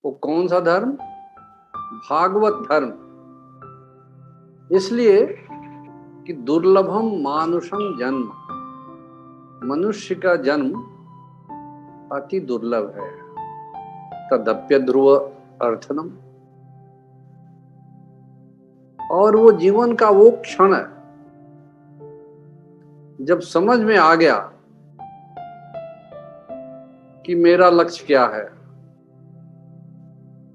वो कौन सा धर्म? भागवत धर्म। इसलिए कि दुर्लभम मानुषम जन्म, मनुष्य का जन्म अति दुर्लभ है। तदप्य ध्रुव अर्थनम। और वो जीवन का वो क्षण है जब समझ में आ गया कि मेरा लक्ष्य क्या है।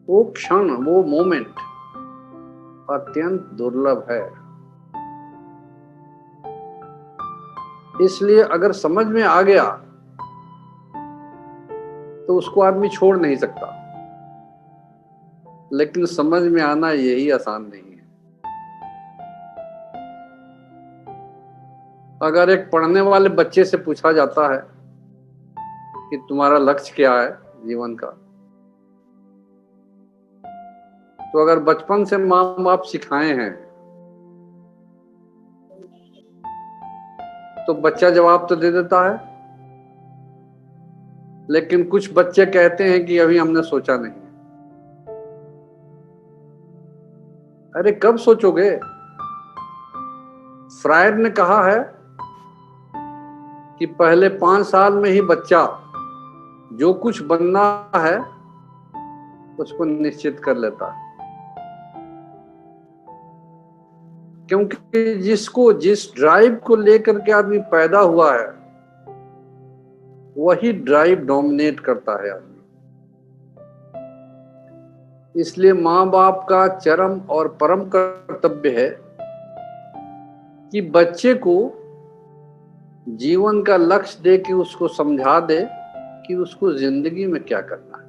वो क्षण, वो मोमेंट अत्यंत दुर्लभ है। इसलिए अगर समझ में आ गया तो उसको आदमी छोड़ नहीं सकता, लेकिन समझ में आना यही आसान नहीं है। अगर एक पढ़ने वाले बच्चे से पूछा जाता है कि तुम्हारा लक्ष्य क्या है जीवन का, तो अगर बचपन से माँ बाप सिखाए हैं तो बच्चा जवाब तो दे देता है, लेकिन कुछ बच्चे कहते हैं कि अभी हमने सोचा नहीं। अरे कब सोचोगे? फ्रायड ने कहा है कि पहले 5 साल में ही बच्चा जो कुछ बनना है उसको निश्चित कर लेता है, क्योंकि जिस ड्राइव को लेकर के आदमी पैदा हुआ है वही ड्राइव डोमिनेट करता है आदमी। इसलिए माँ बाप का चरम और परम कर्तव्य है कि बच्चे को जीवन का लक्ष्य दे के उसको समझा दे कि उसको जिंदगी में क्या करना है।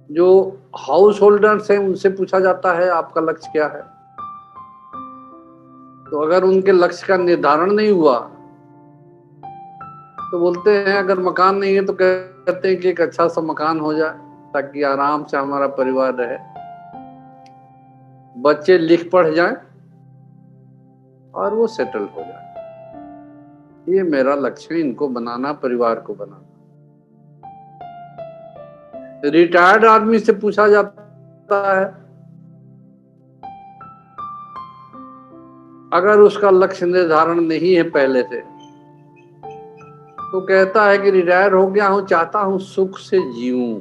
जो हाउस होल्डर्स हैं उनसे पूछा जाता है आपका लक्ष्य क्या है, तो अगर उनके लक्ष्य का निर्धारण नहीं हुआ तो बोलते हैं अगर मकान नहीं है तो कहते हैं कि एक अच्छा सा मकान हो जाए ताकि आराम से हमारा परिवार रहे, बच्चे लिख पढ़ जाएं और वो सेटल हो जाए। ये मेरा लक्ष्य है, इनको बनाना, परिवार को बनाना। रिटायर्ड आदमी से पूछा जाता है अगर उसका लक्ष्य निर्धारण नहीं है पहले से, तो कहता है कि रिटायर हो गया हूं, चाहता हूं सुख से जीऊं।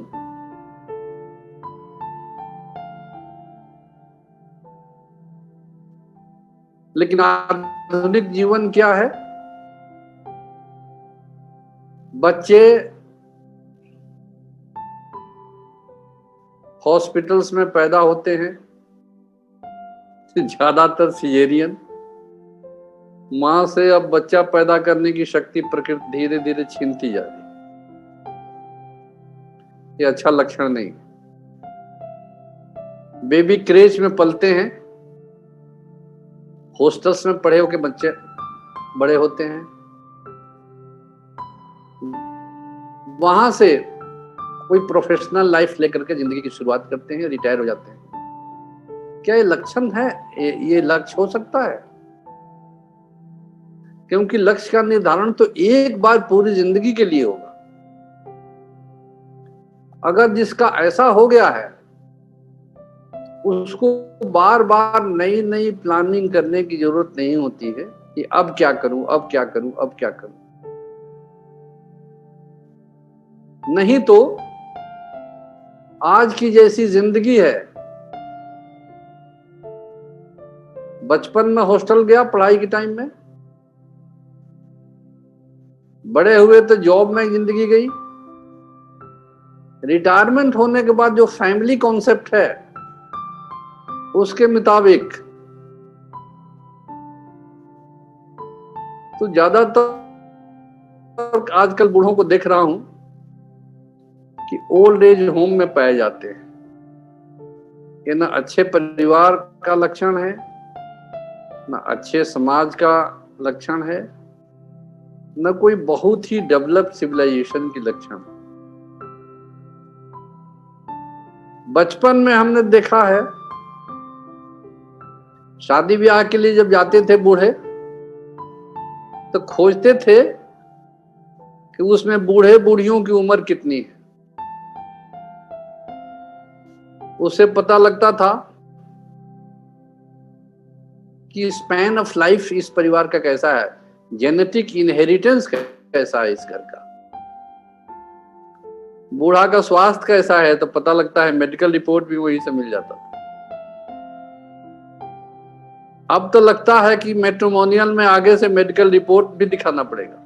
लेकिन आधुनिक जीवन क्या है? बच्चे हॉस्पिटल्स में पैदा होते हैं, ज्यादातर सिजेरियन। मां से अब बच्चा पैदा करने की शक्ति प्रकृति धीरे धीरे छीनती जा रही है। ये अच्छा लक्षण नहीं। बेबी क्रेच में पलते हैं, हॉस्टल्स में पढ़े होके बच्चे बड़े होते हैं, वहां से कोई प्रोफेशनल लाइफ लेकर के जिंदगी की शुरुआत करते हैं, रिटायर हो जाते हैं। क्या ये लक्षण है? ये लक्ष्य हो सकता है? क्योंकि लक्ष्य का निर्धारण तो एक बार पूरी जिंदगी के लिए होगा। अगर जिसका ऐसा हो गया है उसको बार बार नई नई प्लानिंग करने की जरूरत नहीं होती है कि अब क्या करूं, अब क्या करूं, अब क्या करूं। नहीं तो आज की जैसी जिंदगी है, बचपन में हॉस्टल गया पढ़ाई के टाइम में, बड़े हुए तो जॉब में जिंदगी गई, रिटायरमेंट होने के बाद जो फैमिली कॉन्सेप्ट है उसके मुताबिक तो ज्यादातर आजकल बूढ़ों को देख रहा हूं कि ओल्ड एज होम में पाए जाते हैं। ये ना अच्छे परिवार का लक्षण है, ना अच्छे समाज का लक्षण है, न कोई बहुत ही डेवलप्ड सिविलाइजेशन की लक्षण। बचपन में हमने देखा है शादी ब्याह के लिए जब जाते थे बूढ़े तो खोजते थे कि उसमें बूढ़े बूढ़ियों की उम्र कितनी है। उसे पता लगता था कि स्पैन ऑफ लाइफ इस परिवार का कैसा है, जेनेटिक इनहेरिटेंस कैसा है इस घर का, बूढ़ा का स्वास्थ्य कैसा है, तो पता लगता है मेडिकल रिपोर्ट भी वहीं से मिल जाता था। अब तो लगता है कि मैट्रिमोनियल में आगे से मेडिकल रिपोर्ट भी दिखाना पड़ेगा।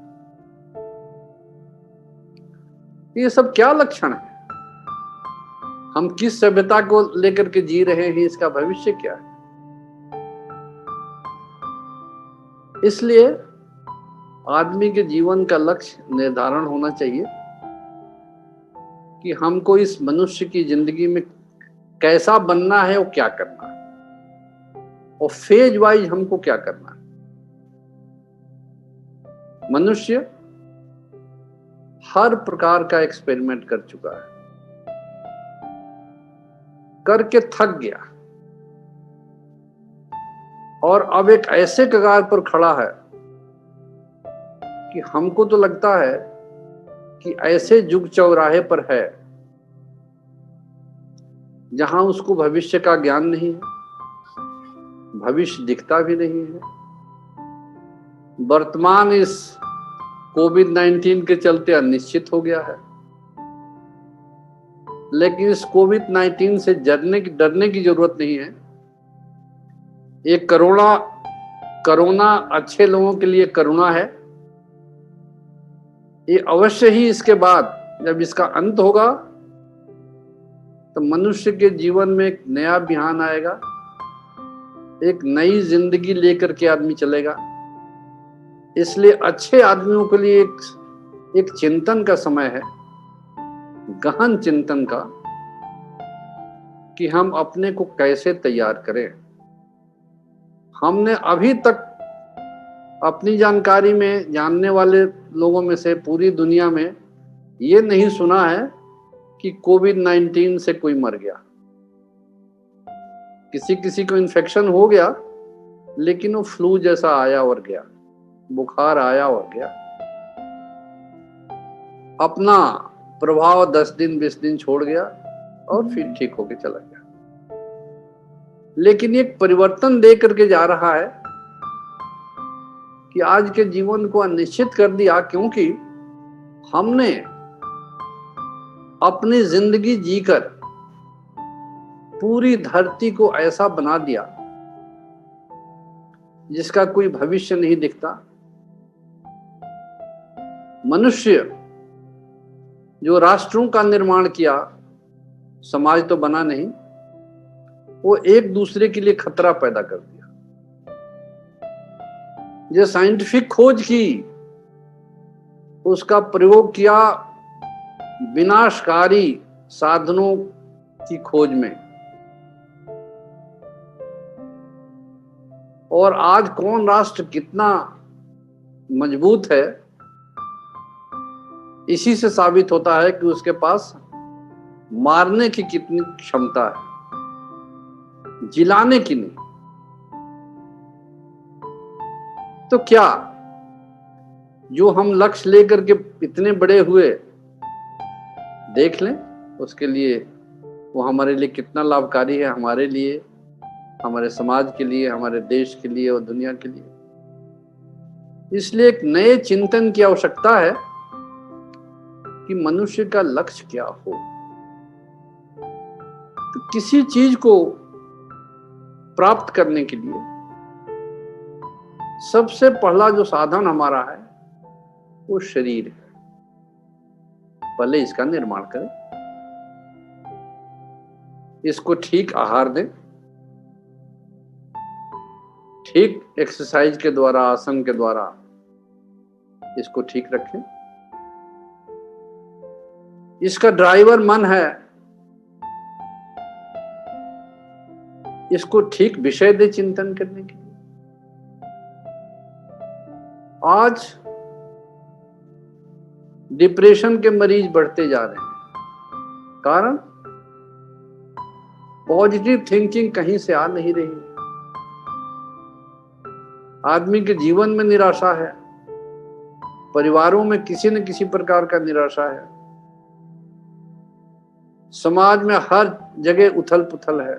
ये सब क्या लक्षण है? हम किस सभ्यता को लेकर के जी रहे हैं, इसका भविष्य क्या है? इसलिए आदमी के जीवन का लक्ष्य निर्धारण होना चाहिए कि हमको इस मनुष्य की जिंदगी में कैसा बनना है और क्या करना है, और फेज वाइज हमको क्या करना है। मनुष्य हर प्रकार का एक्सपेरिमेंट कर चुका है, करके थक गया, और अब एक ऐसे कगार पर खड़ा है कि हमको तो लगता है कि ऐसे जुग चौराहे पर है जहां उसको भविष्य का ज्ञान नहीं है, भविष्य दिखता भी नहीं है। वर्तमान इस कोविड-19 के चलते अनिश्चित हो गया है, लेकिन इस कोविड-19 से डरने की जरूरत नहीं है। एक कोरोना अच्छे लोगों के लिए करुणा है। ये अवश्य ही इसके बाद जब इसका अंत होगा तो मनुष्य के जीवन में एक नया बिहान आएगा, एक नई जिंदगी लेकर के आदमी चलेगा। इसलिए अच्छे आदमियों के लिए एक चिंतन का समय है, गहन चिंतन का, कि हम अपने को कैसे तैयार करें। हमने अभी तक अपनी जानकारी में, जानने वाले लोगों में से पूरी दुनिया में ये नहीं सुना है कि कोविड-19 से कोई मर गया। किसी को इन्फेक्शन हो गया, लेकिन वो फ्लू जैसा आया और गया, बुखार आया और गया, अपना प्रभाव 10 दिन 20 दिन छोड़ गया और फिर ठीक होके चला गया। लेकिन एक परिवर्तन दे करके जा रहा है कि आज के जीवन को अनिश्चित कर दिया, क्योंकि हमने अपनी जिंदगी जीकर पूरी धरती को ऐसा बना दिया जिसका कोई भविष्य नहीं दिखता। मनुष्य जो राष्ट्रों का निर्माण किया, समाज तो बना नहीं, वो एक दूसरे के लिए खतरा पैदा कर दिया। जो साइंटिफिक खोज की, उसका प्रयोग किया विनाशकारी साधनों की खोज में, और आज कौन राष्ट्र कितना मजबूत है इसी से साबित होता है कि उसके पास मारने की कितनी क्षमता है, जिलाने की नहीं। तो क्या जो हम लक्ष्य लेकर के इतने बड़े हुए, देख लें उसके लिए वो हमारे लिए कितना लाभकारी है, हमारे लिए, हमारे समाज के लिए, हमारे देश के लिए और दुनिया के लिए। इसलिए एक नए चिंतन की आवश्यकता है कि मनुष्य का लक्ष्य क्या हो। तो किसी चीज को प्राप्त करने के लिए सबसे पहला जो साधन हमारा है वो शरीर है। पहले इसका निर्माण करें, इसको ठीक आहार दें, ठीक एक्सरसाइज के द्वारा, आसन के द्वारा इसको ठीक रखें। इसका ड्राइवर मन है, इसको ठीक विषय दे चिंतन करने के लिए। आज डिप्रेशन के मरीज बढ़ते जा रहे हैं, कारण पॉजिटिव थिंकिंग कहीं से आ नहीं रही। आदमी के जीवन में निराशा है, परिवारों में किसी न किसी प्रकार का निराशा है, समाज में हर जगह उथल पुथल है,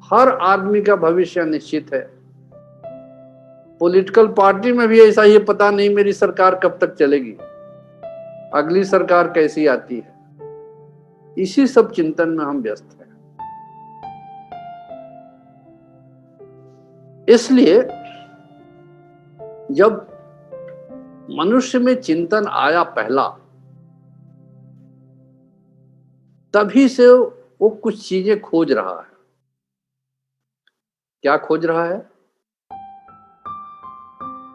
हर आदमी का भविष्य अनिश्चित है। पॉलिटिकल पार्टी में भी ऐसा ही, पता नहीं मेरी सरकार कब तक चलेगी, अगली सरकार कैसी आती है। इसी सब चिंतन में हम व्यस्त हैं। इसलिए जब मनुष्य में चिंतन आया पहला, तभी से वो कुछ चीजें खोज रहा है। क्या खोज रहा है?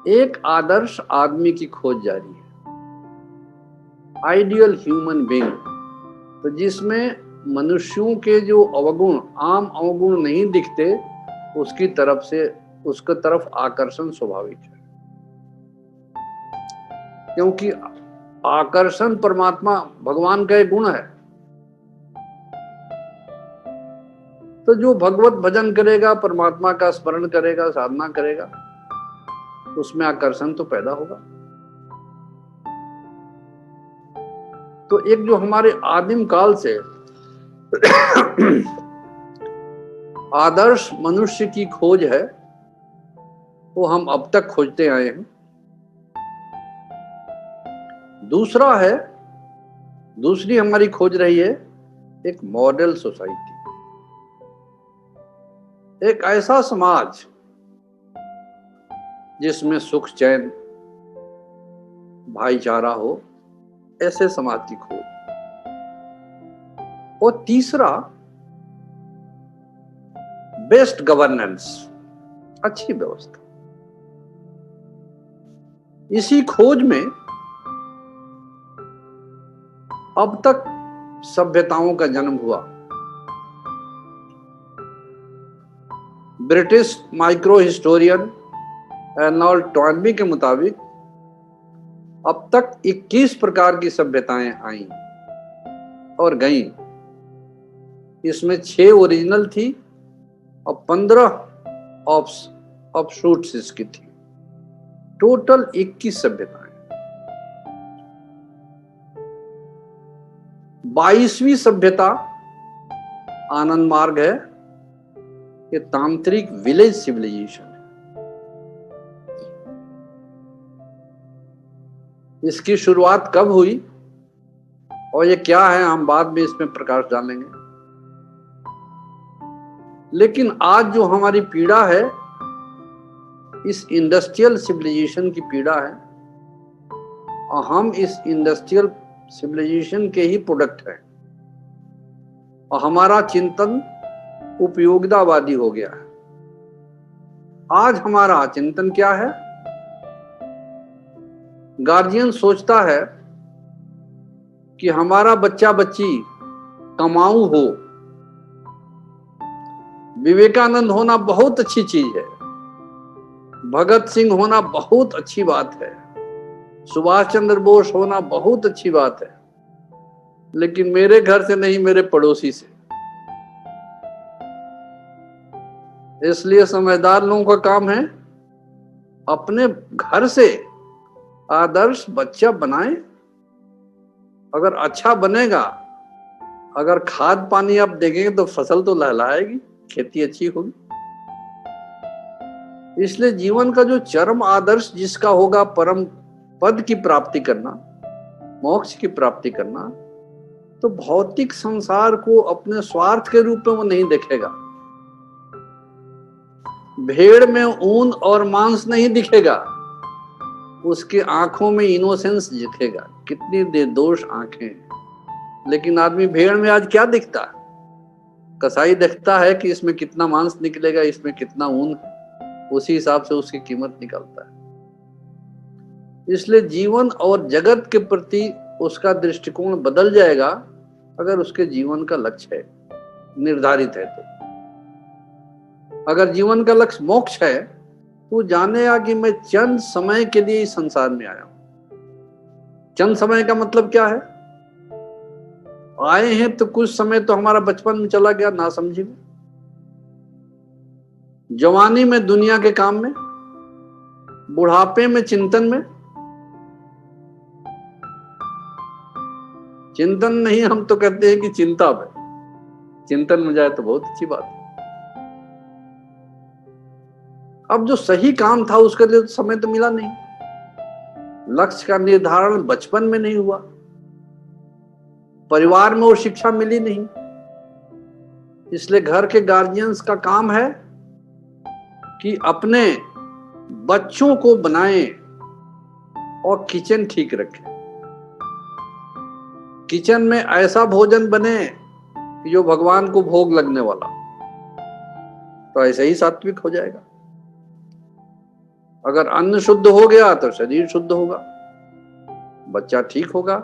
एक आदर्श आदमी की खोज जारी है, आइडियल ह्यूमन बीइंग, तो जिसमें मनुष्यों के जो अवगुण, आम अवगुण नहीं दिखते, उसकी तरफ आकर्षण स्वाभाविक है। क्योंकि आकर्षण परमात्मा भगवान का एक गुण है। तो जो भगवत भजन करेगा, परमात्मा का स्मरण करेगा, साधना करेगा, उसमें आकर्षण तो पैदा होगा। तो एक जो हमारे आदिम काल से आदर्श मनुष्य की खोज है, वो हम अब तक खोजते आए हैं। दूसरी हमारी खोज रही है एक मॉडल सोसाइटी, एक ऐसा समाज जिसमें सुख चैन भाईचारा हो, ऐसे समाज की खोज। और तीसरा बेस्ट गवर्नेंस, अच्छी व्यवस्था। इसी खोज में अब तक सभ्यताओं का जन्म हुआ। British micro historian Arnold Toynbee के मुताबिक अब तक 21 प्रकार की सभ्यताएं आई और गईं। इसमें 6 ओरिजिनल थी और 15 ऑफशूट्स इसकी थी। टोटल 21 सभ्यताएं। 22वीं सभ्यता आनंद मार्ग है, ये तांत्रिक विलेज सिविलाइजेशन है। इसकी शुरुआत कब हुई और ये क्या है, हम बाद में इसमें प्रकाश डालेंगे। लेकिन आज जो हमारी पीड़ा है, इस इंडस्ट्रियल सिविलाइजेशन की पीड़ा है, और हम इस इंडस्ट्रियल सिविलाइजेशन के ही प्रोडक्ट हैं, और हमारा चिंतन उपयोगितावादी हो गया है। आज हमारा चिंतन क्या है? गार्जियन सोचता है कि हमारा बच्चा बच्ची कमाऊ हो। विवेकानंद होना बहुत अच्छी चीज है, भगत सिंह होना बहुत अच्छी बात है, सुभाष चंद्र बोस होना बहुत अच्छी बात है, लेकिन मेरे घर से नहीं, मेरे पड़ोसी से। इसलिए समझदार लोगों का काम है अपने घर से आदर्श बच्चा बनाएं। अगर अच्छा बनेगा, अगर खाद पानी आप देंगे तो फसल तो लहलहाएगी, खेती अच्छी होगी। इसलिए जीवन का जो चरम आदर्श जिसका होगा, परम पद की प्राप्ति करना, मोक्ष की प्राप्ति करना, तो भौतिक संसार को अपने स्वार्थ के रूप में वो नहीं देखेगा। भेड़ में ऊन और मांस नहीं दिखेगा, उसकी आंखों में इनोसेंस दिखेगा। कितनी निर्दोष आंखें। लेकिन आदमी भेड़ में आज क्या दिखता है? कसाई देखता है कि इसमें कितना मांस निकलेगा, इसमें कितना ऊन है, उसी हिसाब से उसकी कीमत निकलता है। इसलिए जीवन और जगत के प्रति उसका दृष्टिकोण बदल जाएगा अगर उसके जीवन का लक्ष्य है, निर्धारित है। तो अगर जीवन का लक्ष्य मोक्ष है, तो जानेगा कि मैं चंद समय के लिए इस संसार में आया हूं। चंद समय का मतलब क्या है? आए हैं तो कुछ समय तो हमारा बचपन में चला गया, ना समझी में, जवानी में दुनिया के काम में, बुढ़ापे में चिंतन में, चिंतन नहीं, हम तो कहते हैं कि चिंता में, चिंतन में जाए तो बहुत अच्छी बात है। अब जो सही काम था उसके लिए तो समय तो मिला नहीं, लक्ष्य का निर्धारण बचपन में नहीं हुआ, परिवार में वो शिक्षा मिली नहीं, इसलिए घर के गार्जियंस का काम है कि अपने बच्चों को बनाएं और किचन ठीक रखें। किचन में ऐसा भोजन बने कि जो भगवान को भोग लगने वाला, तो ऐसे ही सात्विक हो जाएगा। अगर अन्न शुद्ध हो गया तो शरीर शुद्ध होगा, बच्चा ठीक होगा,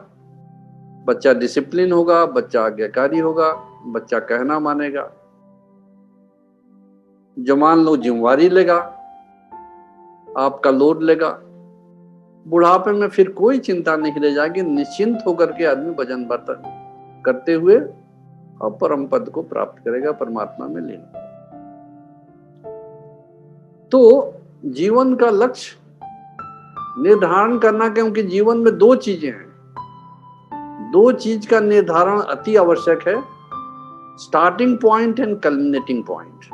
बच्चा डिसिप्लिन होगा, बच्चा आज्ञाकारी होगा, बच्चा कहना मानेगा, जवान लोग जिम्मेवारी लेगा, आपका लोड लेगा। बुढ़ापे में फिर कोई चिंता नहीं रह जाएगी, निश्चिंत होकर के आदमी भजन बर्तन करते हुए और परम पद को प्राप्त करेगा, परमात्मा में लीन। तो जीवन का लक्ष्य निर्धारण करना, क्योंकि जीवन में दो चीजें हैं, दो चीज का निर्धारण अति आवश्यक है, starting point and culminating point.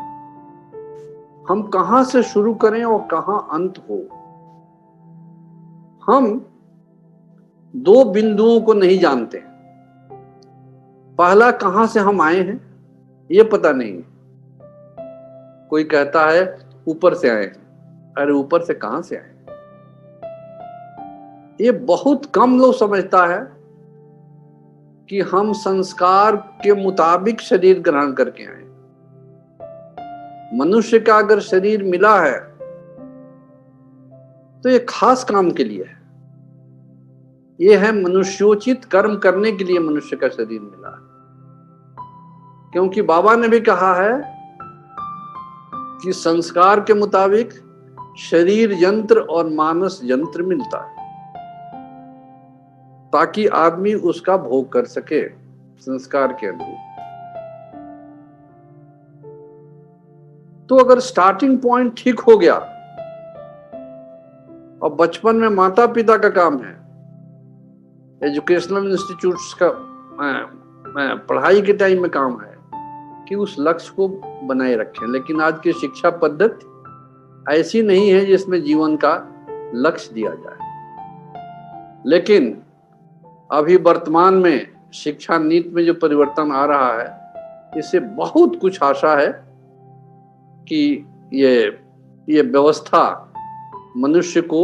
हम कहां से शुरू करें और कहां अंत हो। हम दो बिंदुओं को नहीं जानते, पहला कहां से हम आए हैं ये पता नहीं। कोई कहता है ऊपर से आए, अरे ऊपर से कहां से आए, ये बहुत कम लोग समझता है कि हम संस्कार के मुताबिक शरीर ग्रहण करके आए। मनुष्य का अगर शरीर मिला है तो ये खास काम के लिए है, ये है मनुष्योचित कर्म करने के लिए मनुष्य का शरीर मिला है। क्योंकि बाबा ने भी कहा है कि संस्कार के मुताबिक शरीर यंत्र और मानस यंत्र मिलता है, ताकि आदमी उसका भोग कर सके संस्कार के अनुरूप। तो अगर स्टार्टिंग पॉइंट ठीक हो गया, और बचपन में माता पिता का काम है, एजुकेशनल इंस्टीट्यूट्स का पढ़ाई के टाइम में काम है कि उस लक्ष्य को बनाए रखें। लेकिन आज की शिक्षा पद्धति ऐसी नहीं है जिसमें जीवन का लक्ष्य दिया जाए। लेकिन अभी वर्तमान में शिक्षा नीति में जो परिवर्तन आ रहा है, इससे बहुत कुछ आशा है कि ये व्यवस्था मनुष्य को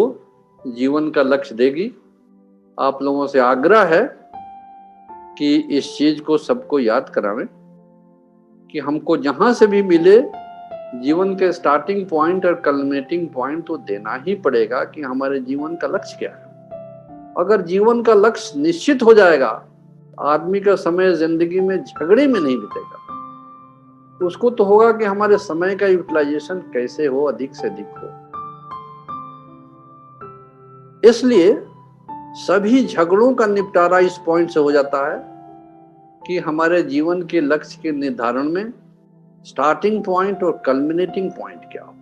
जीवन का लक्ष्य देगी। आप लोगों से आग्रह है कि इस चीज को सबको याद करावें कि हमको जहां से भी मिले जीवन के स्टार्टिंग पॉइंट और कल्मिनेटिंग पॉइंट तो देना ही पड़ेगा कि हमारे जीवन का लक्ष्य क्या है। अगर जीवन का लक्ष्य निश्चित हो जाएगा, आदमी का समय जिंदगी में झगड़े में नहीं बीतेगा। उसको तो होगा कि हमारे समय का यूटिलाइजेशन कैसे हो, अधिक से अधिक हो। इसलिए सभी झगड़ों का निपटारा इस पॉइंट से हो जाता है कि हमारे जीवन के लक्ष्य के निर्धारण में स्टार्टिंग पॉइंट और कल्मिनेटिंग पॉइंट क्या हो।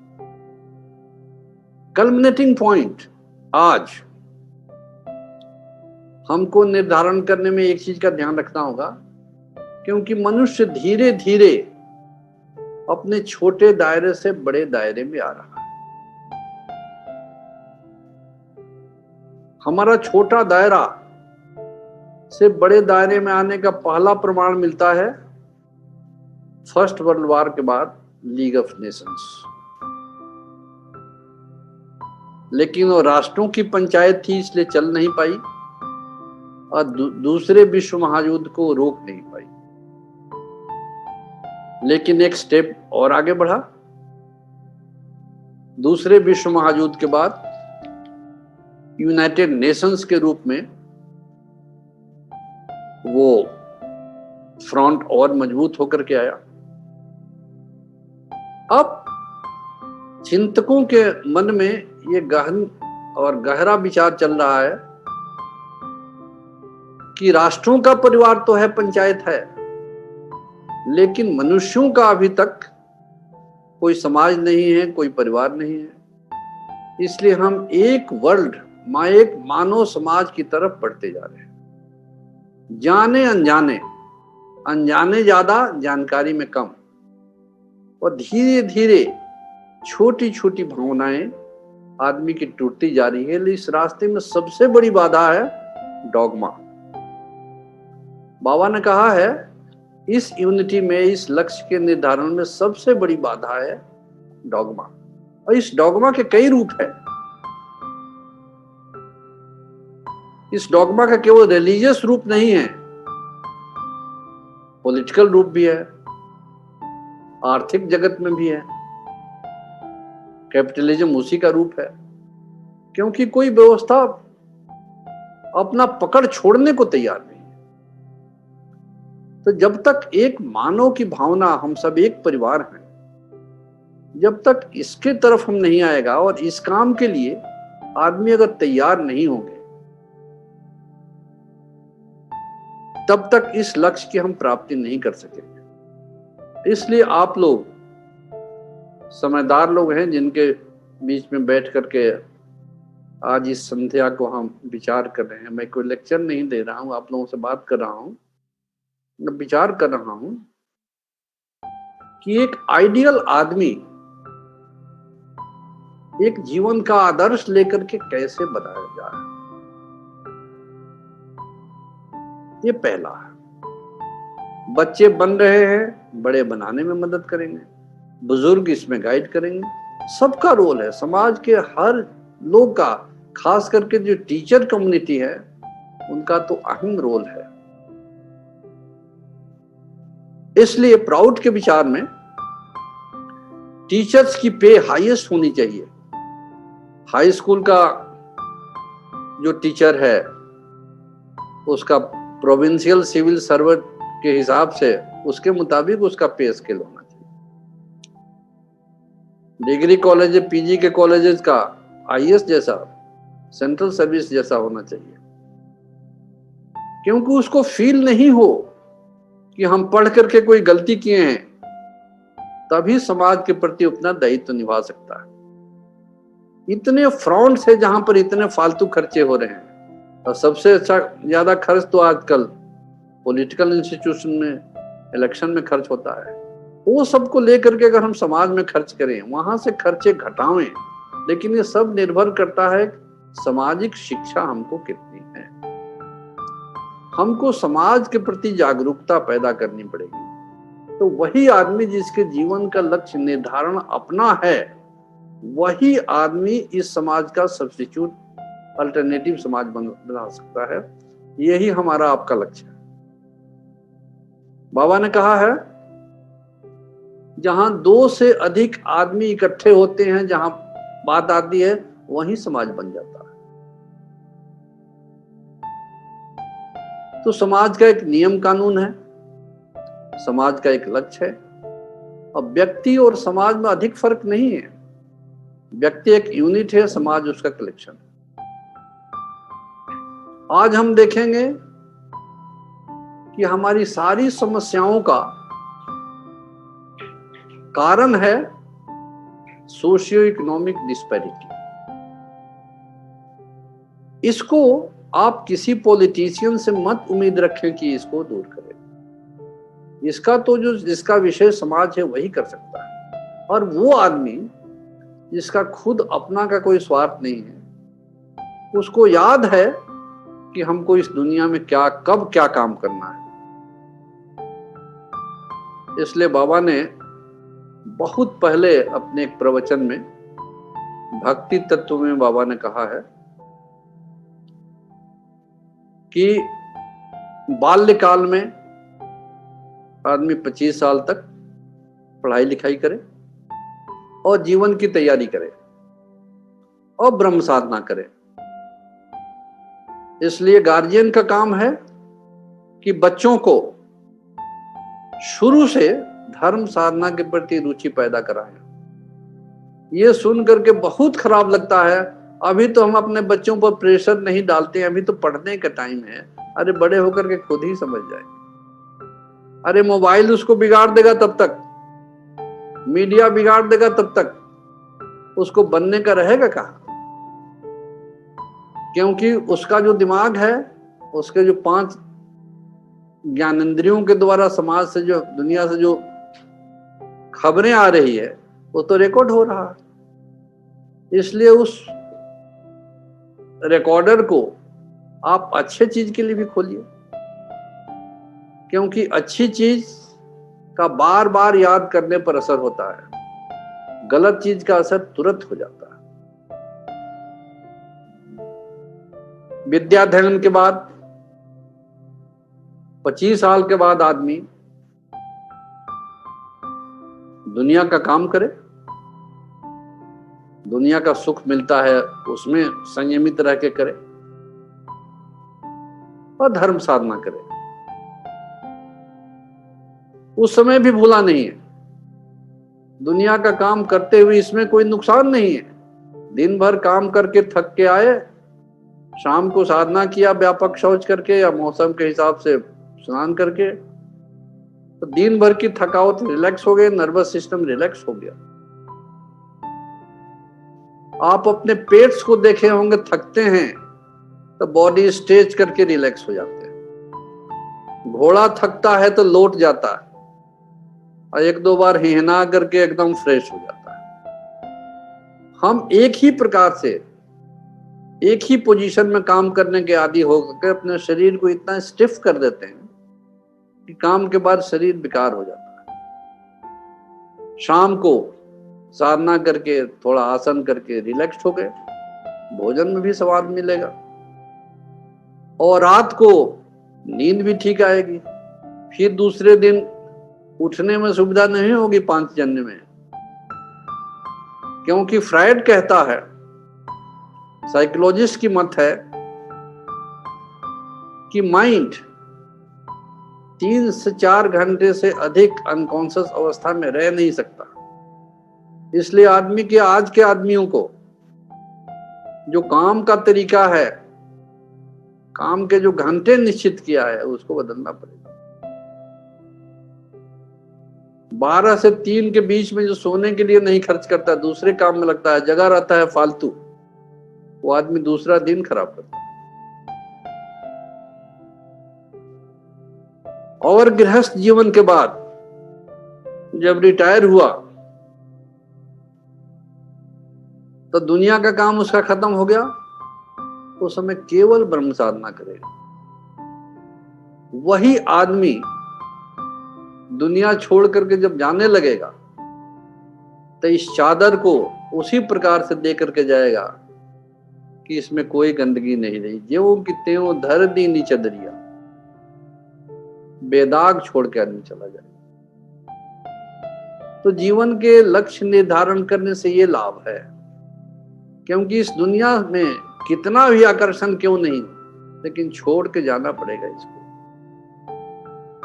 कल्मिनेटिंग पॉइंट आज हमको निर्धारण करने में एक चीज का ध्यान रखना होगा, क्योंकि मनुष्य धीरे धीरे अपने छोटे दायरे से बड़े दायरे में आ रहा है। हमारा छोटा दायरा से बड़े दायरे में आने का पहला प्रमाण मिलता है फर्स्ट वर्ल्ड वॉर के बाद लीग ऑफ नेशंस। लेकिन वो राष्ट्रों की पंचायत थी, इसलिए चल नहीं पाई और दूसरे विश्व महायुद्ध को रोक नहीं पाई। लेकिन एक स्टेप और आगे बढ़ा। दूसरे विश्व महायुद्ध के बाद यूनाइटेड नेशंस के रूप में वो फ्रंट और मजबूत होकर के आया। अब चिंतकों के मन में ये गहन और गहरा विचार चल रहा है कि राष्ट्रों का परिवार तो है, पंचायत है, लेकिन मनुष्यों का अभी तक कोई समाज नहीं है, कोई परिवार नहीं है। इसलिए हम एक वर्ल्ड एक मानव समाज की तरफ बढ़ते जा रहे हैं। जाने अनजाने, अनजाने ज्यादा, जानकारी में कम, और धीरे धीरे छोटी छोटी भावनाएं आदमी की टूटती जा रही है। इस रास्ते में सबसे बड़ी बाधा है डॉगमा। बाबा ने कहा है इस यूनिटी में, इस लक्ष्य के निर्धारण में सबसे बड़ी बाधा है डॉगमा। और इस डॉगमा के कई रूप है। इस डॉगमा का केवल रिलीजियस रूप नहीं है, पॉलिटिकल रूप भी है, आर्थिक जगत में भी है। कैपिटलिज्म उसी का रूप है, क्योंकि कोई व्यवस्था अपना पकड़ छोड़ने को तैयार नहीं है। तो जब तक एक मानव की भावना, हम सब एक परिवार हैं, जब तक इसके तरफ हम नहीं आएगा और इस काम के लिए आदमी अगर तैयार नहीं होंगे, तब तक इस लक्ष्य की हम प्राप्ति नहीं कर सकेंगे। इसलिए आप लोग समझदार लोग हैं, जिनके बीच में बैठ करके आज इस संध्या को हम विचार कर रहे हैं। मैं कोई लेक्चर नहीं दे रहा हूं, आप लोगों से बात कर रहा हूं, मैं विचार कर रहा हूं कि एक आइडियल आदमी एक जीवन का आदर्श लेकर के कैसे बनाया जाए। ये पहला है। बच्चे बन रहे हैं, बड़े बनाने में मदद करेंगे, बुजुर्ग इसमें गाइड करेंगे। सबका रोल है, समाज के हर लोग का, खास करके जो टीचर कम्युनिटी है उनका तो अहम रोल है। इसलिए प्राउड के विचार में टीचर्स की पे हाईएस्ट होनी चाहिए। हाई स्कूल का जो टीचर है उसका प्रोविंशियल सिविल सर्वेंट के हिसाब से, उसके मुताबिक उसका पे स्केल होना चाहिए। डिग्री कॉलेज, पीजी के कॉलेजेस का आईएएस जैसा, सेंट्रल सर्विस जैसा होना चाहिए, क्योंकि उसको फील नहीं हो कि हम पढ़ करके कोई गलती किए हैं, तभी समाज के प्रति अपना दायित्व निभा सकता है। इतने फ्रॉड्स है जहां पर इतने फालतू खर्चे हो रहे हैं, और सबसे अच्छा ज्यादा खर्च तो आजकल पॉलिटिकल इंस्टीट्यूशन में, इलेक्शन में खर्च होता है। वो सबको लेकर के अगर हम समाज में खर्च करें, वहां से खर्चे घटावें, लेकिन ये सब निर्भर करता है सामाजिक शिक्षा हमको कितनी है। हमको समाज के प्रति जागरूकता पैदा करनी पड़ेगी। तो वही आदमी जिसके जीवन का लक्ष्य निर्धारण अपना है, वही आदमी इस समाज का सब्स्टिट्यूट, अल्टरनेटिव समाज बना सकता है। यही हमारा आपका लक्ष्य है। बाबा ने कहा है जहां 2 से अधिक आदमी इकट्ठे होते हैं, जहां बात आती है, वही समाज बन जाता है। तो समाज का एक नियम कानून है, समाज का एक लक्ष्य है, और व्यक्ति और समाज में अधिक फर्क नहीं है। व्यक्ति एक यूनिट है, समाज उसका कलेक्शन है। आज हम देखेंगे कि हमारी सारी समस्याओं का कारण है सोशियो इकोनॉमिक डिस्पैरिटी। इसको आप किसी पॉलिटिशियन से मत उम्मीद रखें कि इसको दूर करें। इसका तो जो जिसका विषय समाज है वही कर सकता है। और वो आदमी जिसका खुद अपना का कोई स्वार्थ नहीं है, उसको याद है कि हमको इस दुनिया में क्या, कब क्या काम करना है। इसलिए बाबा ने बहुत पहले अपने एक प्रवचन में, भक्ति तत्व में, बाबा ने कहा है कि बाल्यकाल में आदमी 25 साल तक पढ़ाई लिखाई करे और जीवन की तैयारी करे और ब्रह्म साधना करे। इसलिए गार्जियन का काम है कि बच्चों को शुरू से धर्म साधना के प्रति रुचि पैदा कराएं। ये सुन करके बहुत खराब लगता है, अभी तो हम अपने बच्चों पर प्रेशर नहीं डालते हैं, अभी तो पढ़ने का टाइम है। अरे बड़े होकर के खुद ही समझ जाए। अरे मोबाइल उसको बिगाड़ देगा तब तक, मीडिया बिगाड़ देगा तब तक, उसको बनने का रहेगा कहाँ। क्योंकि उसका जो दिमाग है, उसके जो 5 ज्ञानेंद्रियों के द्वारा समाज से, जो दुनिया से जो खबरें आ रही है, वो तो रिकॉर्ड हो रहा है। इसलिए उस रिकॉर्डर को आप अच्छे चीज के लिए भी खोलिए, क्योंकि अच्छी चीज का बार बार याद करने पर असर होता है, गलत चीज का असर तुरंत हो जाता है। विद्याध्ययन के बाद 25 साल के बाद आदमी दुनिया का काम करे, दुनिया का सुख मिलता है उसमें संयमित रह के करे और धर्म साधना करे। उस समय भी भूला नहीं है, दुनिया का काम करते हुए इसमें कोई नुकसान नहीं है। दिन भर काम करके थक के आए, शाम को साधना किया व्यापक शौच करके या मौसम के हिसाब से स्नान करके, तो दिन भर की थकावट रिलैक्स हो गई, नर्वस सिस्टम रिलैक्स हो गया। आप अपने पेट्स को देखे होंगे, थकते हैं तो बॉडी स्ट्रेच करके रिलैक्स हो जाते हैं। घोड़ा थकता है तो लौट जाता है और 1-2 बार हिहना करके एकदम फ्रेश हो जाता है। हम एक ही प्रकार से, एक ही पोजीशन में काम करने के आदी होकर अपने शरीर को इतना स्टिफ कर देते हैं कि काम के बाद शरीर बेकार हो जाता है। शाम को साधना करके, थोड़ा आसन करके रिलैक्स हो गए, भोजन में भी स्वाद मिलेगा और रात को नींद भी ठीक आएगी। फिर दूसरे दिन उठने में सुविधा नहीं होगी 5 जन्म में, क्योंकि फ्रायड कहता है, साइकोलॉजिस्ट की मत है कि माइंड 3 से 4 घंटे से अधिक अनकॉन्शियस अवस्था में रह नहीं सकता। इसलिए आदमी के, आज के आदमियों को जो काम का तरीका है, काम के जो घंटे निश्चित किया है, उसको बदलना पड़ेगा। 12 से 3 के बीच में जो सोने के लिए नहीं खर्च करता, दूसरे काम में लगता है, जगह रहता है फालतू, वो आदमी दूसरा दिन खराब करता है। और गृहस्थ जीवन के बाद जब रिटायर हुआ तो दुनिया का काम उसका खत्म हो गया, उस समय केवल ब्रह्म साधना करेगा। वही आदमी दुनिया छोड़ करके जब जाने लगेगा तो इस चादर को उसी प्रकार से दे करके जाएगा कि इसमें कोई गंदगी नहीं रही। ज्यों की त्यों धर दी नी चदरिया, बेदाग छोड़ के आदमी चला जाएगा। तो जीवन के लक्ष्य निर्धारण करने से ये लाभ है, क्योंकि इस दुनिया में कितना भी आकर्षण क्यों नहीं, लेकिन छोड़ के जाना पड़ेगा इसको।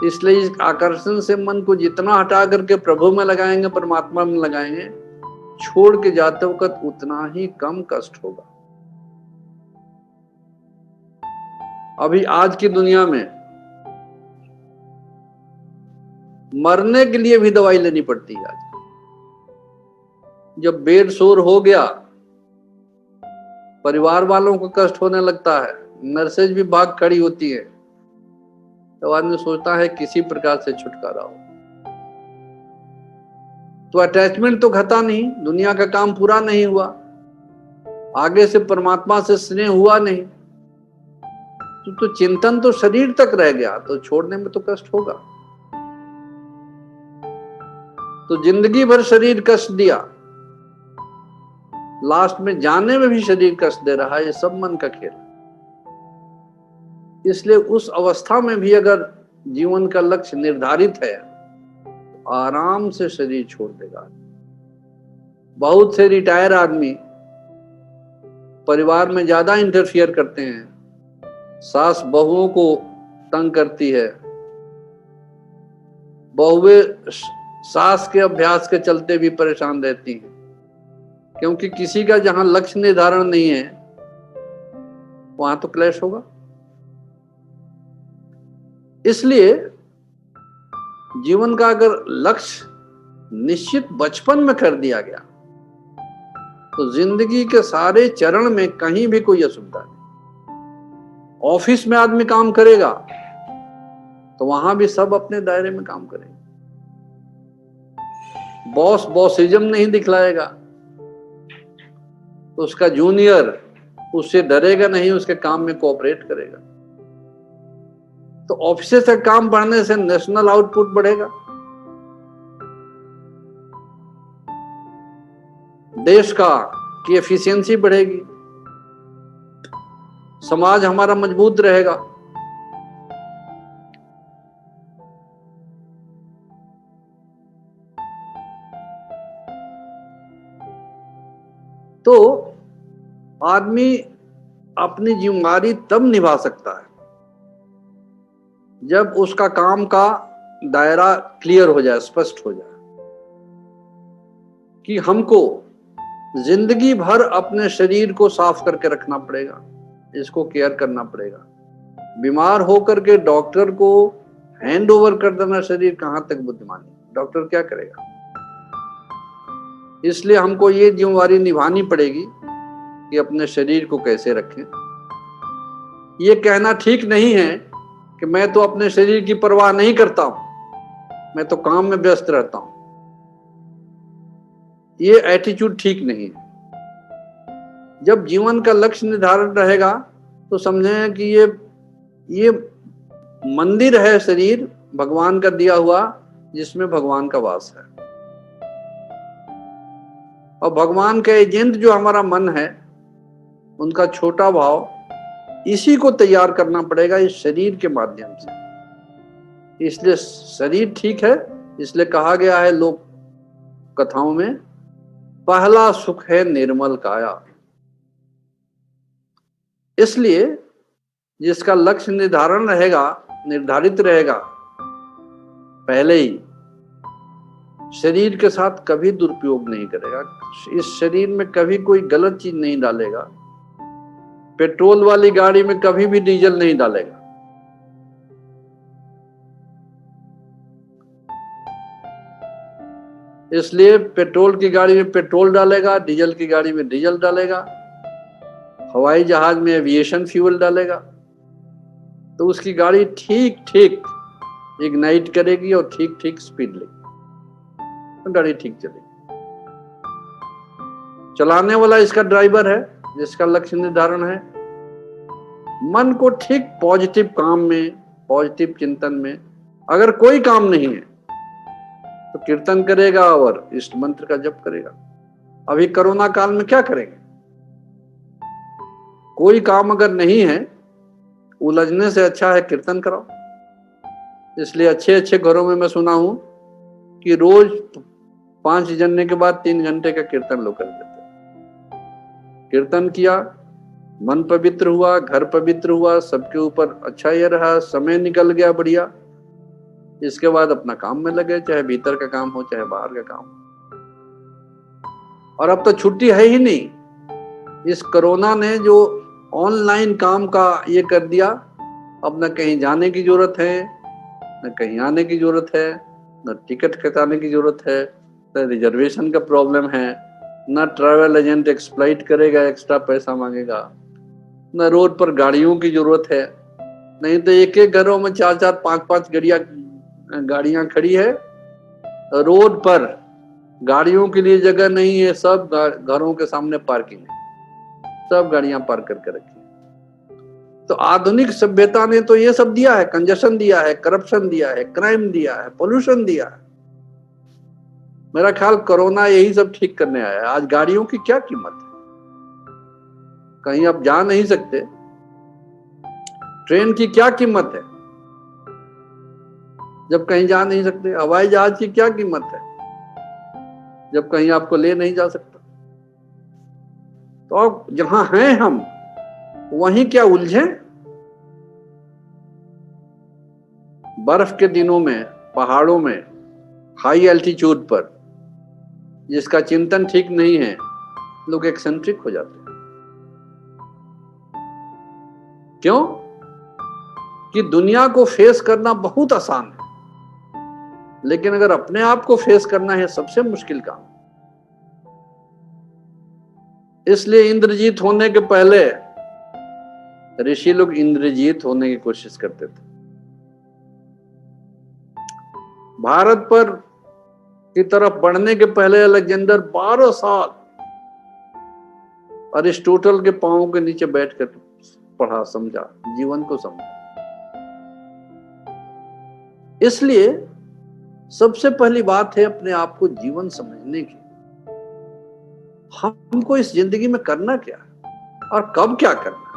इसलिए इस आकर्षण से मन को जितना हटा करके प्रभु में लगाएंगे, परमात्मा में लगाएंगे, छोड़ के जाते वक्त उतना ही कम कष्ट होगा। अभी आज की दुनिया में मरने के लिए भी दवाई लेनी पड़ती है। आज जब बेड शोर हो गया, परिवार वालों को कष्ट होने लगता है, नर्सेज भी भाग खड़ी होती है, तो आदमी सोचता है किसी प्रकार से छुटकारा हो। तो अटैचमेंट तो घटा नहीं, दुनिया का काम पूरा नहीं हुआ, आगे से परमात्मा से स्नेह हुआ नहीं, तो चिंतन तो शरीर तक रह गया, तो छोड़ने में तो कष्ट होगा। तो जिंदगी भर शरीर कष्ट दिया, लास्ट में जाने में भी शरीर कष्ट दे रहा है, ये सब मन का खेल। इसलिए उस अवस्था में भी अगर जीवन का लक्ष्य निर्धारित है, तो आराम से शरीर छोड़ देगा। बहुत से रिटायर आदमी परिवार में ज्यादा इंटरफियर करते हैं, सास बहुओं को तंग करती है, बहुएं सास के अभ्यास के चलते भी परेशान रहती हैं, क्योंकि किसी का जहां लक्ष्य निर्धारण नहीं है वहां तो क्लेश होगा। इसलिए जीवन का अगर लक्ष्य निश्चित बचपन में कर दिया गया तो जिंदगी के सारे चरण में कहीं भी कोई असुविधा नहीं। ऑफिस में आदमी काम करेगा तो वहां भी सब अपने दायरे में काम करेंगे। बॉस बॉसिज्म नहीं दिखलाएगा तो उसका जूनियर उससे डरेगा नहीं, उसके काम में कोऑपरेट करेगा। तो ऑफिस से काम बढ़ने से नेशनल आउटपुट बढ़ेगा, देश की एफिशिएंसी बढ़ेगी, समाज हमारा मजबूत रहेगा। तो आदमी अपनी जिम्मेदारी तब निभा सकता है जब उसका काम का दायरा क्लियर हो जाए, स्पष्ट हो जाए कि हमको जिंदगी भर अपने शरीर को साफ करके रखना पड़ेगा, इसको केयर करना पड़ेगा। बीमार होकर के डॉक्टर को हैंड ओवर कर देना शरीर, कहां तक बुद्धिमानी, डॉक्टर क्या करेगा। इसलिए हमको ये जिम्मेदारी निभानी पड़ेगी कि अपने शरीर को कैसे रखें। ये कहना ठीक नहीं है कि मैं तो अपने शरीर की परवाह नहीं करता हूं, मैं तो काम में व्यस्त रहता हूं। ये एटीट्यूड ठीक नहीं है। जब जीवन का लक्ष्य निर्धारण रहेगा तो समझें कि ये मंदिर है शरीर, भगवान का दिया हुआ, जिसमें भगवान का वास है। और भगवान का एजेंट जो हमारा मन है, उनका छोटा भाव, इसी को तैयार करना पड़ेगा इस शरीर के माध्यम से। इसलिए शरीर ठीक है, इसलिए कहा गया है लोक कथाओं में, पहला सुख है निर्मल काया। इसलिए जिसका लक्ष्य निर्धारित रहेगा पहले ही, शरीर के साथ कभी दुरुपयोग नहीं करेगा, इस शरीर में कभी कोई गलत चीज नहीं डालेगा, पेट्रोल वाली गाड़ी में कभी भी डीजल नहीं डालेगा। इसलिए पेट्रोल की गाड़ी में पेट्रोल डालेगा, डीजल की गाड़ी में डीजल डालेगा, हवाई जहाज में एविएशन फ्यूल डालेगा, तो उसकी गाड़ी ठीक ठीक इग्नाइट करेगी और ठीक ठीक स्पीड लेगी, तो गाड़ी ठीक चलेगी। चलाने वाला इसका ड्राइवर है, जिसका लक्ष्य निर्धारण है। मन को ठीक पॉजिटिव काम में, पॉजिटिव चिंतन में, अगर कोई काम नहीं है तो कीर्तन करेगा और इष्ट मंत्र का जप करेगा। अभी कोरोना काल में क्या करेंगे? कोई काम अगर नहीं है, उलझने से अच्छा है कीर्तन कराओ। इसलिए अच्छे अच्छे घरों में मैं सुना हूं कि रोज 5 जन्ने के बाद 3 घंटे का कीर्तन लोग कर देते। कीर्तन किया, मन पवित्र हुआ, घर पवित्र हुआ, सबके ऊपर अच्छा ये रहा, समय निकल गया बढ़िया। इसके बाद अपना काम में लगे, चाहे भीतर का काम हो चाहे बाहर का काम। और अब तो छुट्टी है ही नहीं। इस कोरोना ने जो ऑनलाइन काम का ये कर दिया, अब न कहीं जाने की जरूरत है, न कहीं आने की जरूरत है, न टिकट कटाने की जरूरत है, न रिजर्वेशन का प्रॉब्लम है, न ट्रैवल एजेंट एक्सप्लॉइट करेगा, एक्स्ट्रा पैसा मांगेगा, न रोड पर गाड़ियों की जरूरत है। नहीं तो एक एक घरों में 4-4, 5-5 गाड़ियां खड़ी है, रोड पर गाड़ियों के लिए जगह नहीं है, सब घरों के सामने पार्किंग है, सब गाड़ियां पार्क करके रखी है। तो आधुनिक सभ्यता ने तो ये सब दिया है, कंजेशन दिया है, करप्शन दिया है, क्राइम दिया है, पोल्यूशन दिया है। मेरा ख्याल कोरोना यही सब ठीक करने आया है। आज गाड़ियों की क्या कीमत है, कहीं आप जा नहीं सकते। ट्रेन की क्या कीमत है जब कहीं जा नहीं सकते। हवाई जहाज की क्या कीमत है जब कहीं आपको ले नहीं जा सकता। तो अब जहां हैं हम, वहीं क्या उलझे। बर्फ के दिनों में पहाड़ों में हाई एल्टीट्यूड पर जिसका चिंतन ठीक नहीं है, लोग एक्सेंट्रिक हो जाते हैं। क्यों? कि दुनिया को फेस करना बहुत आसान है, लेकिन अगर अपने आप को फेस करना है सबसे मुश्किल काम। इसलिए इंद्रजीत होने के पहले ऋषि लोग इंद्रजीत होने की कोशिश करते थे। भारत पर की तरफ बढ़ने के पहले अलेक्जेंडर 12 साल अरिस्टोटल के पांवों के नीचे बैठकर पढ़ा, समझा, जीवन को समझा। इसलिए सबसे पहली बात है अपने आप को जीवन समझने की। हमको इस जिंदगी में करना क्या और कब क्या करना।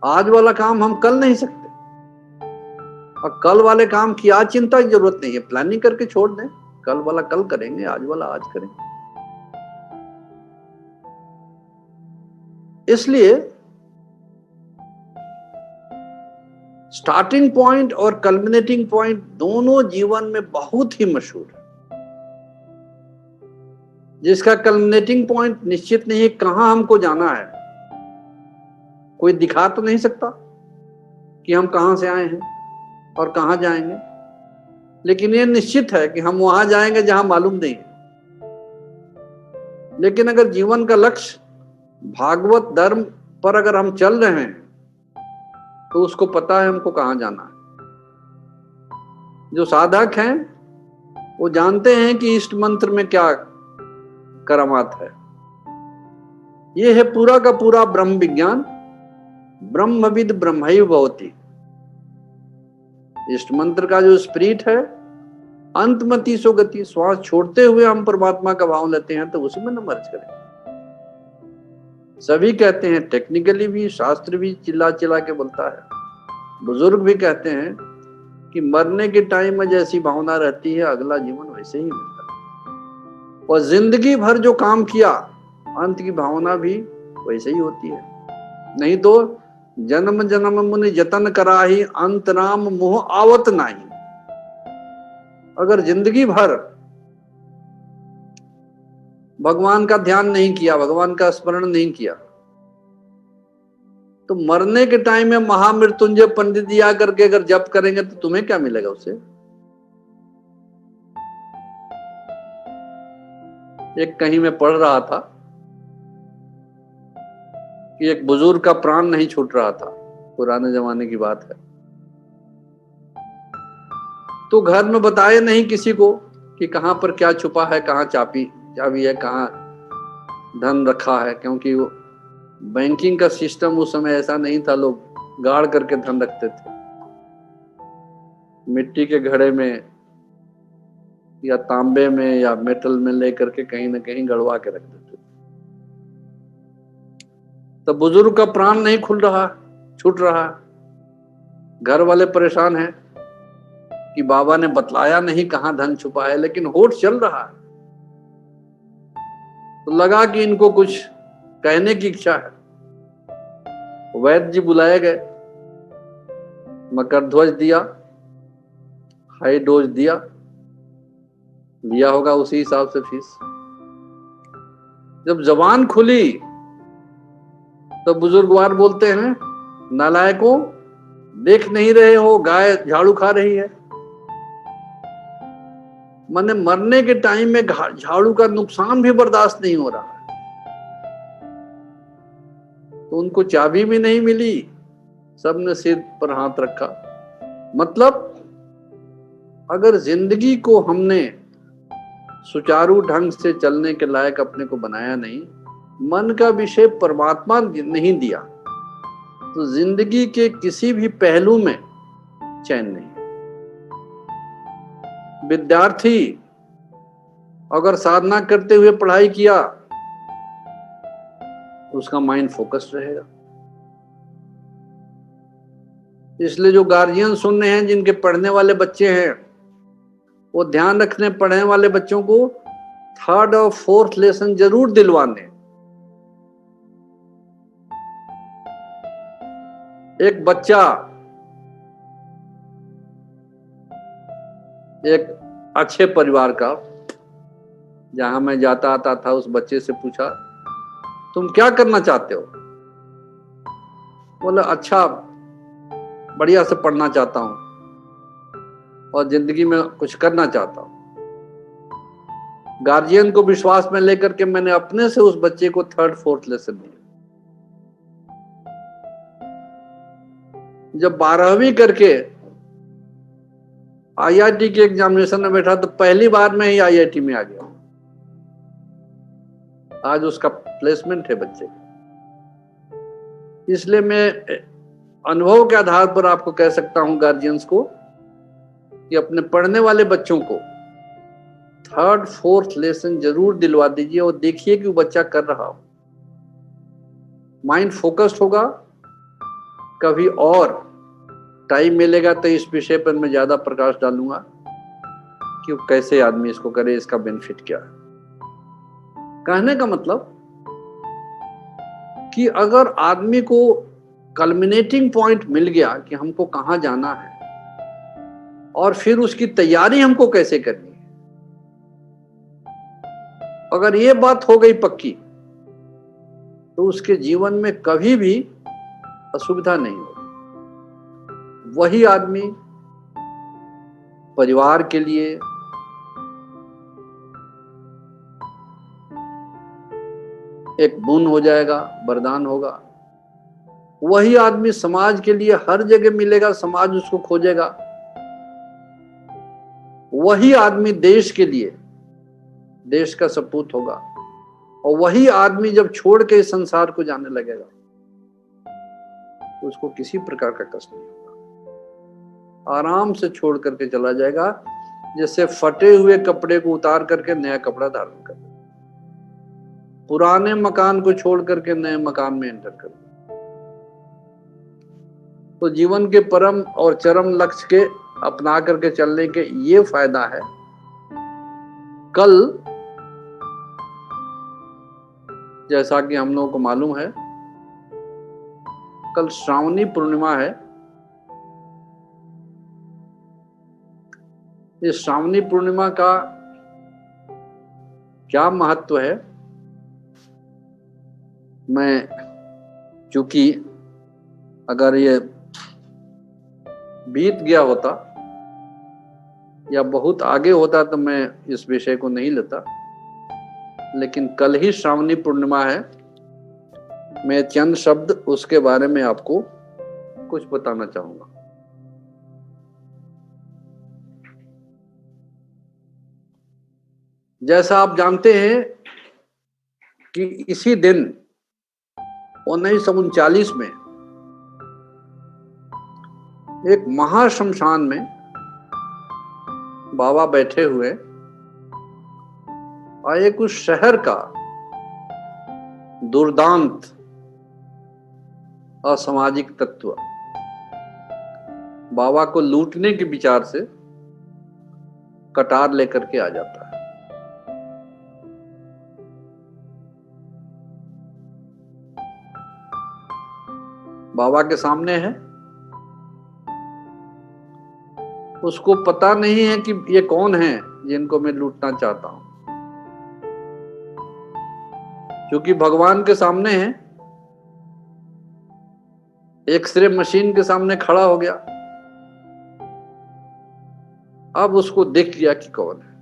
आज वाला काम हम कल नहीं सकते, और कल वाले काम की आज चिंता की जरूरत नहीं है, प्लानिंग करके छोड़ दें। कल वाला कल करेंगे, आज वाला आज करेंगे। इसलिए स्टार्टिंग पॉइंट और कल्मिनेटिंग पॉइंट दोनों जीवन में बहुत ही मशहूर है। जिसका कल्मिनेटिंग पॉइंट निश्चित नहीं है कहां हमको जाना है, कोई दिखा तो नहीं सकता कि हम कहां से आए हैं और कहां जाएंगे, लेकिन यह निश्चित है कि हम वहां जाएंगे जहां मालूम नहीं है। लेकिन अगर जीवन का लक्ष्य भागवत धर्म पर अगर हम चल रहे हैं तो उसको पता है हमको कहां जाना है। जो साधक हैं वो जानते हैं कि इष्ट मंत्र में क्या करामात है। ये है पूरा का पूरा ब्रह्म विज्ञान, ब्रह्मविद ब्रह्मैव भवति। इष्ट मंत्र का जो स्पिरिट है, अंतमति सो गति, श्वास छोड़ते हुए हम परमात्मा का भाव लेते हैं तो उसी में न मर्ज करें। सभी कहते हैं, टेक्निकली भी, शास्त्र भी चिल्ला चिल्ला के बोलता है, बुजुर्ग भी कहते हैं कि मरने के टाइम में जैसी भावना रहती है अगला जीवन वैसे ही मिलता है, और जिंदगी भर जो काम किया अंत की भावना भी वैसे ही होती है। नहीं तो जन्म जन्म मुनि जतन कराही, अंत राम मोह आवत नाही। अगर जिंदगी भर भगवान का ध्यान नहीं किया, भगवान का स्मरण नहीं किया, तो मरने के टाइम में महामृत्युंजय पंडित जी आकर के अगर जप करेंगे तो तुम्हें क्या मिलेगा उससे। एक कहीं मैं पढ़ रहा था कि एक बुजुर्ग का प्राण नहीं छूट रहा था, पुराने जमाने की बात है। तो घर में बताए नहीं किसी को कि कहां पर क्या छुपा है, कहां चाबी है, कहां धन रखा है, क्योंकि वो बैंकिंग का सिस्टम उस समय ऐसा नहीं था, लोग गाड़ करके धन रखते थे मिट्टी के घड़े में या तांबे में या मेटल में लेकर के कहीं ना कहीं गड़वा के रख देते थे। तो बुजुर्ग का प्राण नहीं खुल रहा, छूट रहा। घर वाले परेशान हैं कि बाबा ने बतलाया नहीं कहां धन छुपा है, लेकिन होठ चल रहा है। तो लगा कि इनको कुछ कहने की इच्छा है। वैद्य जी बुलाए गए, मकर ध्वज दिया, हाई डोज दिया, लिया होगा उसी हिसाब से फीस। जब जबान खुली तो बुजुर्गवार बोलते हैं, नालायकों, देख नहीं रहे हो गाय झाड़ू खा रही है। माने मरने के टाइम में झाड़ू का नुकसान भी बर्दाश्त नहीं हो रहा है। तो उनको चाबी भी नहीं मिली, सबने सिर पर हाथ रखा। मतलब अगर जिंदगी को हमने सुचारू ढंग से चलने के लायक अपने को बनाया नहीं, मन का विषय परमात्मा नहीं दिया, तो जिंदगी के किसी भी पहलू में चैन नहीं। विद्यार्थी अगर साधना करते हुए पढ़ाई किया तो उसका माइंड फोकस्ड रहेगा। इसलिए जो गार्जियन सुन रहे हैं, जिनके पढ़ने वाले बच्चे हैं, वो ध्यान रखने पढ़ने वाले बच्चों को 3rd और 4th लेसन जरूर दिलवाने। एक बच्चा एक अच्छे परिवार का, जहां मैं जाता आता था, उस बच्चे से पूछा, तुम क्या करना चाहते हो? बोला, अच्छा बढ़िया से पढ़ना चाहता हूं और जिंदगी में कुछ करना चाहता हूं। गार्जियन को विश्वास में लेकर के मैंने अपने से उस बच्चे को 3rd 4th लेसन दिया। जब 12वीं करके आईआईटी के एग्जामिनेशन में बैठा तो पहली बार में ही आईआईटी में आ गया। आज उसका प्लेसमेंट है बच्चे का। इसलिए मैं अनुभव के आधार पर आपको कह सकता हूं गार्जियंस को कि अपने पढ़ने वाले बच्चों को 3rd 4th लेसन जरूर दिलवा दीजिए और देखिए कि वो बच्चा कर रहा हो। माइंड फोकस्ड होगा। कभी और टाइम मिलेगा तो इस विषय पर मैं ज्यादा प्रकाश डालूंगा कि कैसे आदमी इसको करे, इसका बेनिफिट क्या है। कहने का मतलब कि अगर आदमी को कल्मिनेटिंग पॉइंट मिल गया कि हमको कहां जाना है और फिर उसकी तैयारी हमको कैसे करनी है, अगर ये बात हो गई पक्की तो उसके जीवन में कभी भी असुविधा नहीं होगी। वही आदमी परिवार के लिए, एक बुन हो जाएगा, वरदान होगा। वही आदमी समाज के लिए हर जगह मिलेगा, समाज उसको खोजेगा। वही आदमी देश के लिए, देश का सपूत होगा। और वही आदमी जब छोड़ के इस संसार को जाने लगेगा तो उसको किसी प्रकार का कष्ट नहीं होगा। आराम से छोड़ करके चला जाएगा, जैसे फटे हुए कपड़े को उतार करके नया कपड़ा धारण कर, पुराने मकान को छोड़ करके नए मकान में एंटर कर। तो जीवन के परम और चरम लक्ष्य के अपना करके चलने के ये फायदा है। कल जैसा कि हम लोगों को मालूम है, कल श्रावणी पूर्णिमा है। इस श्रावणी पूर्णिमा का क्या महत्व है, मैं चूंकि अगर ये बीत गया होता या बहुत आगे होता तो मैं इस विषय को नहीं लेता, लेकिन कल ही श्रावणी पूर्णिमा है। मैं चंद शब्द उसके बारे में आपको कुछ बताना चाहूंगा। जैसा आप जानते हैं कि इसी दिन 1939 में एक महाशमशान में बाबा बैठे हुए और एक उस शहर का दुर्दांत असामाजिक तत्व बाबा को लूटने के विचार से कटार लेकर के आ जाता है। बाबा के सामने है, उसको पता नहीं है कि ये कौन है जिनको मैं लूटना चाहता हूं। क्योंकि भगवान के सामने है, एक्सरे मशीन के सामने खड़ा हो गया, अब उसको देख लिया कि कौन है।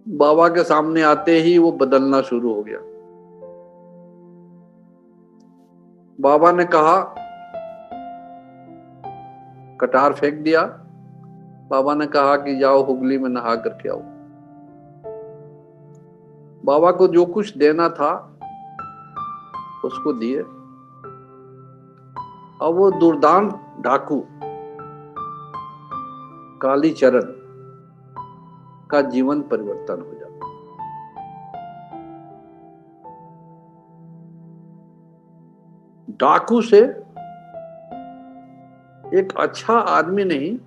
बाबा के सामने आते ही वो बदलना शुरू हो गया। बाबा ने कहा, कटार फेंक दिया। बाबा ने कहा कि जाओ हुगली में नहा करके आओ। बाबा को जो कुछ देना था उसको दिए। अब वो दुर्दांत डाकू कालीचरण का जीवन परिवर्तन हो जाता। डाकू से एक अच्छा आदमी नहीं,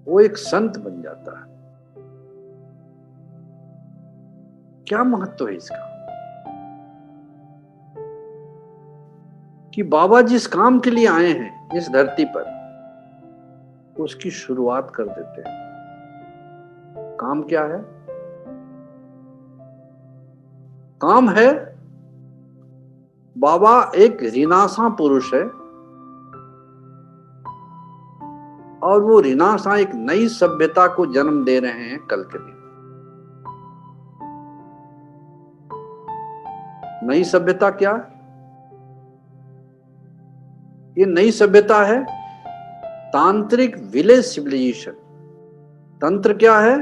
वो एक संत बन जाता है। क्या महत्व है इसका कि बाबा जिस काम के लिए आए हैं इस धरती पर, उसकी शुरुआत कर देते हैं। काम क्या है? काम है, बाबा एक रिनासा पुरुष है और वो रिनासा एक नई सभ्यता को जन्म दे रहे हैं कल के दिन। नई सभ्यता क्या? ये नई सभ्यता है तांत्रिक विलेज सिविलाइजेशन। तंत्र क्या है?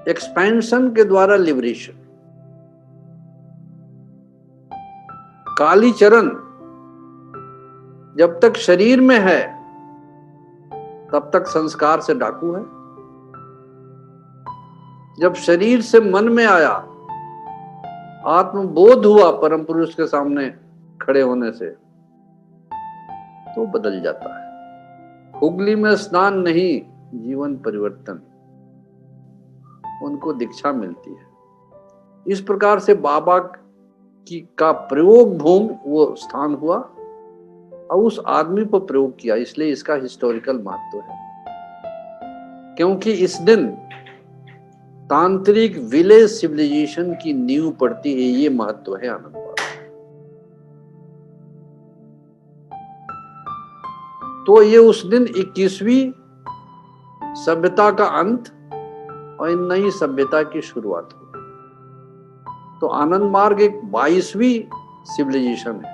एक्सपेंशन के द्वारा लिबरेशन। कालीचरण जब तक शरीर में है तब तक संस्कार से डाकू है। जब शरीर से मन में आया, आत्मबोध हुआ परम पुरुष के सामने खड़े होने से, तो बदल जाता है। हुगली में स्नान नहीं, जीवन परिवर्तन, उनको दीक्षा मिलती है। इस प्रकार से बाबा का प्रयोग भूमि वो स्थान हुआ और उस आदमी पर प्रयोग किया, इसलिए इसका हिस्टोरिकल महत्व है। क्योंकि इस दिन तांत्रिक विलेज सिविलाइजेशन की नींव पड़ती है, ये महत्व है आनंद बाबा। तो ये उस दिन 21वीं सभ्यता का अंत और नई सभ्यता की शुरुआत हुई। तो आनंद मार्ग एक 22वीं सिविलाइजेशन है,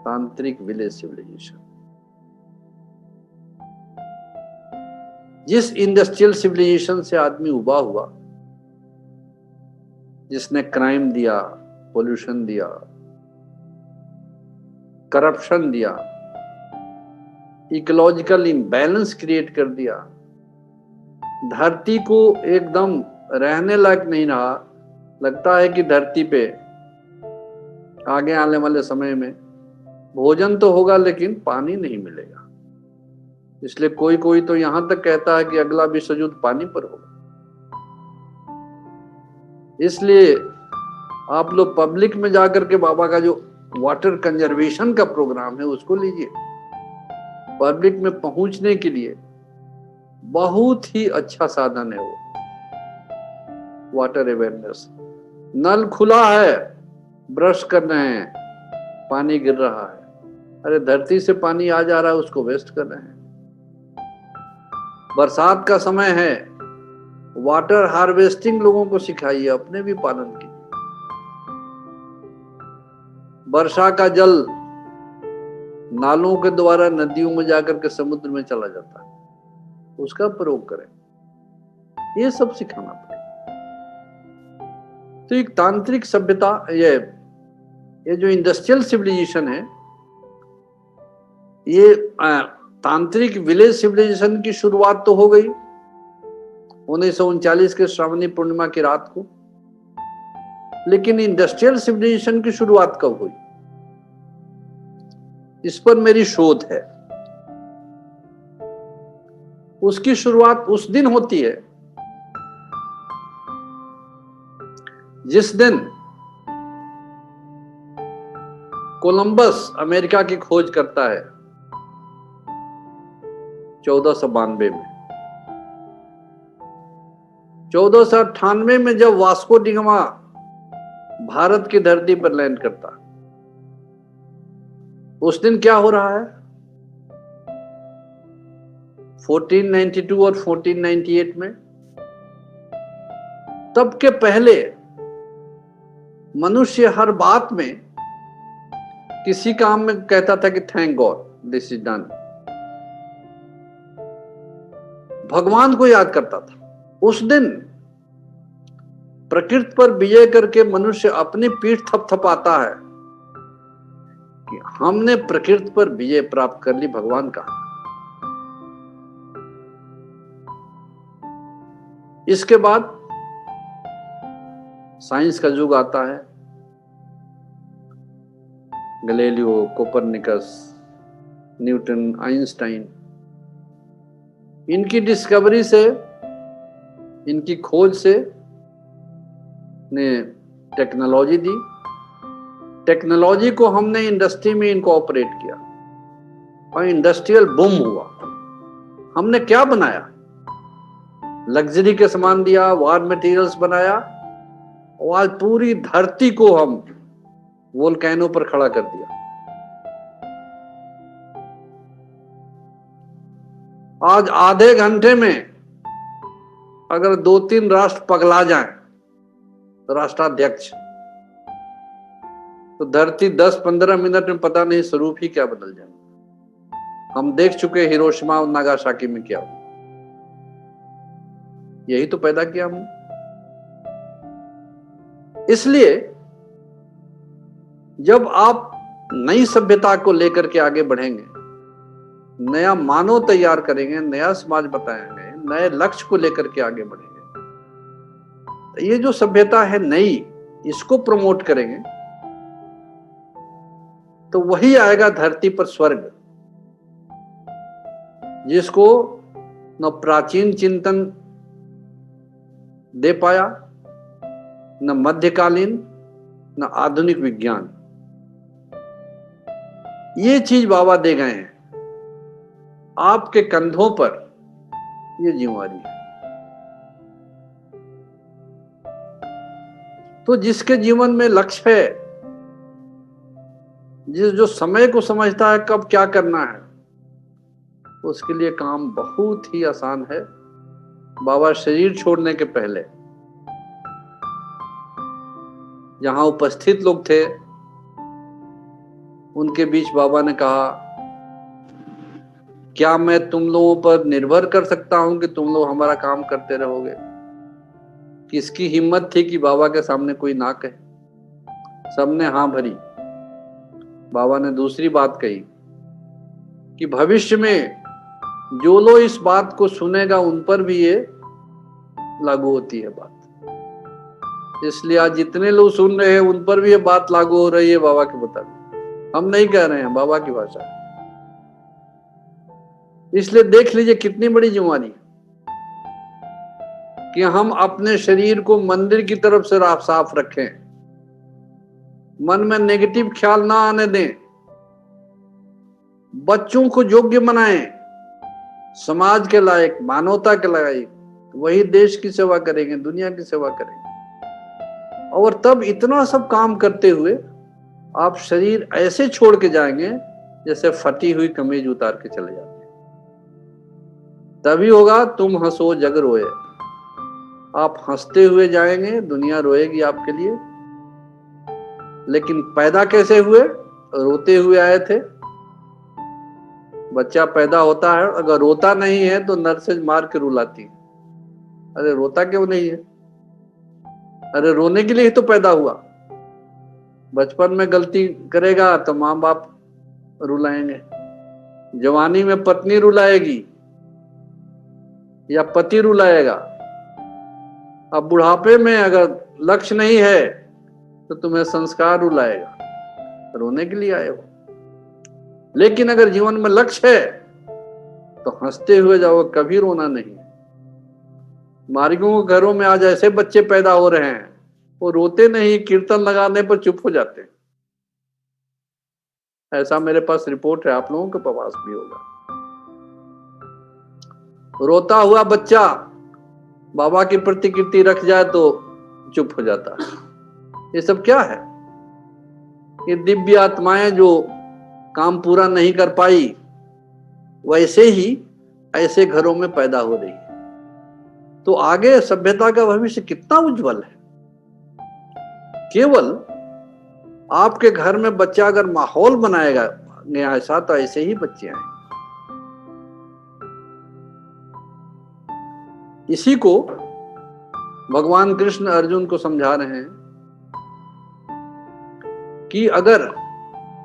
तांत्रिक विलेज सिविलाइजेशन। जिस इंडस्ट्रियल सिविलाइजेशन से आदमी उबा हुआ, जिसने क्राइम दिया, पोल्यूशन दिया, करप्शन दिया, इकोलॉजिकल इम्बैलेंस क्रिएट कर दिया, धरती को एकदम रहने लायक नहीं रहा। लगता है कि धरती पे आगे आने वाले समय में भोजन तो होगा लेकिन पानी नहीं मिलेगा। इसलिए कोई कोई तो यहां तक कहता है कि अगला विश्व युद्ध पानी पर होगा। इसलिए आप लोग पब्लिक में जाकर के बाबा का जो वाटर कंजर्वेशन का प्रोग्राम है उसको लीजिए। पब्लिक में पहुंचने के लिए बहुत ही अच्छा साधन है वो वाटर अवेयरनेस। नल खुला है, ब्रश कर रहे हैं, पानी गिर रहा है, अरे धरती से पानी आ जा रहा है, उसको वेस्ट कर रहे हैं। बरसात का समय है, वाटर हार्वेस्टिंग लोगों को सिखाइए, अपने भी पालन कीजिए। वर्षा का जल नालों के द्वारा नदियों में जाकर के समुद्र में चला जाता है, उसका प्रयोग करें। ये सब सिखाना पड़ेगा। तो एक तांत्रिक सभ्यता, ये जो इंडस्ट्रियल सिविलाइजेशन है, ये तांत्रिक विलेज सिविलाइजेशन की शुरुआत तो हो गई 1939 के श्रावणी पूर्णिमा की रात को, लेकिन इंडस्ट्रियल सिविलाइजेशन की शुरुआत कब हुई, इस पर मेरी शोध है। उसकी शुरुआत उस दिन होती है जिस दिन कोलंबस अमेरिका की खोज करता है 1492 में। 1498 में जब वास्को डी गामा भारत की धरती पर लैंड करता, उस दिन क्या हो रहा है? 1492 और 1498 में, तब के पहले मनुष्य हर बात में किसी काम में कहता था कि thank God this is done, भगवान को याद करता था। उस दिन प्रकृति पर विजय करके मनुष्य अपनी पीठ थपथपाता है कि हमने प्रकृति पर विजय प्राप्त कर ली, भगवान कहा। इसके बाद साइंस का युग आता है। गैलीलियो, कोपरनिकस, न्यूटन, आइंस्टाइन, इनकी डिस्कवरी से, इनकी खोज से ने टेक्नोलॉजी दी। टेक्नोलॉजी को हमने इंडस्ट्री में इनकॉर्पोरेट किया और इंडस्ट्रियल बूम हुआ। हमने क्या बनाया? लग्जरी के सामान दिया, वार मटेरियल्स बनाया, और आज पूरी धरती को हम वोल्केनो पर खड़ा कर दिया। आज आधे घंटे में अगर 2-3 राष्ट्र पगला जाएं राष्ट्राध्यक्ष, तो धरती 10-15 मिनट में पता नहीं स्वरूप ही क्या बदल जाए। हम देख चुके हिरोशिमा और नागासाकी में क्या हुआ। यही तो पैदा किया हमने। इसलिए जब आप नई सभ्यता को लेकर के आगे बढ़ेंगे, नया मानव तैयार करेंगे, नया समाज बताएंगे, नए लक्ष्य को लेकर के आगे बढ़ेंगे, तो ये जो सभ्यता है नई, इसको प्रमोट करेंगे, तो वही आएगा धरती पर स्वर्ग, जिसको न प्राचीन चिंतन दे पाया, न मध्यकालीन, न आधुनिक विज्ञान। ये चीज बाबा दे गए हैं। आपके कंधों पर ये जिम्मेवारी है। तो जिसके जीवन में लक्ष्य है, जो समय को समझता है कब क्या करना है, उसके लिए काम बहुत ही आसान है। बाबा शरीर छोड़ने के पहले जहां उपस्थित लोग थे, उनके बीच बाबा ने कहा, क्या मैं तुम लोगों पर निर्भर कर सकता हूं कि तुम लोग हमारा काम करते रहोगे? किसकी हिम्मत थी कि बाबा के सामने कोई ना कहे? सबने हां भरी। बाबा ने दूसरी बात कही कि भविष्य में जो लोग इस बात को सुनेगा उन पर भी ये लागू होती है बात। इसलिए आज जितने लोग सुन रहे हैं उन पर भी ये बात लागू हो रही है बाबा के मुताबिक। हम नहीं कह रहे हैं, बाबा की भाषा है। इसलिए देख लीजिए कितनी बड़ी जिम्मेवारी कि हम अपने शरीर को मंदिर की तरफ से साफ रखें, मन में नेगेटिव ख्याल ना आने दें, बच्चों को योग्य बनाएं, समाज के लायक, मानवता के लायक, वही देश की सेवा करेंगे, दुनिया की सेवा करेंगे। और तब इतना सब काम करते हुए आप शरीर ऐसे छोड़ के जाएंगे जैसे फटी हुई कमीज उतार के चले जाते हैं। तभी होगा तुम हंसो जग रोए। आप हंसते हुए जाएंगे, दुनिया रोएगी आपके लिए। लेकिन पैदा कैसे हुए? रोते हुए आए थे। बच्चा पैदा होता है, अगर रोता नहीं है तो नर्सेज मार के रुलाती है। अरे रोता क्यों नहीं है? अरे रोने के लिए ही तो पैदा हुआ। बचपन में गलती करेगा तो माँ बाप रुलाएंगे, जवानी में पत्नी रुलाएगी या पति रुलाएगा, अब बुढ़ापे में अगर लक्ष्य नहीं है तो तुम्हें संस्कार रुलाएगा। रोने के लिए आए हो। लेकिन अगर जीवन में लक्ष्य है तो हंसते हुए जाओ, कभी रोना नहीं। मार्गों के घरों में आज ऐसे बच्चे पैदा हो रहे हैं, वो रोते नहीं, कीर्तन लगाने पर चुप हो जाते हैं। ऐसा मेरे पास रिपोर्ट है, आप लोगों के पास भी होगा। रोता हुआ बच्चा बाबा की प्रतिकृति रख जाए तो चुप हो जाता है। ये सब क्या है? ये दिव्य आत्माएं जो काम पूरा नहीं कर पाई, वैसे ही ऐसे घरों में पैदा हो रही है। तो आगे सभ्यता का भविष्य कितना उज्जवल है। केवल आपके घर में बच्चा अगर माहौल बनाएगा गया ऐसा, तो ऐसे ही बच्चे आएंगे। इसी को भगवान कृष्ण अर्जुन को समझा रहे हैं कि अगर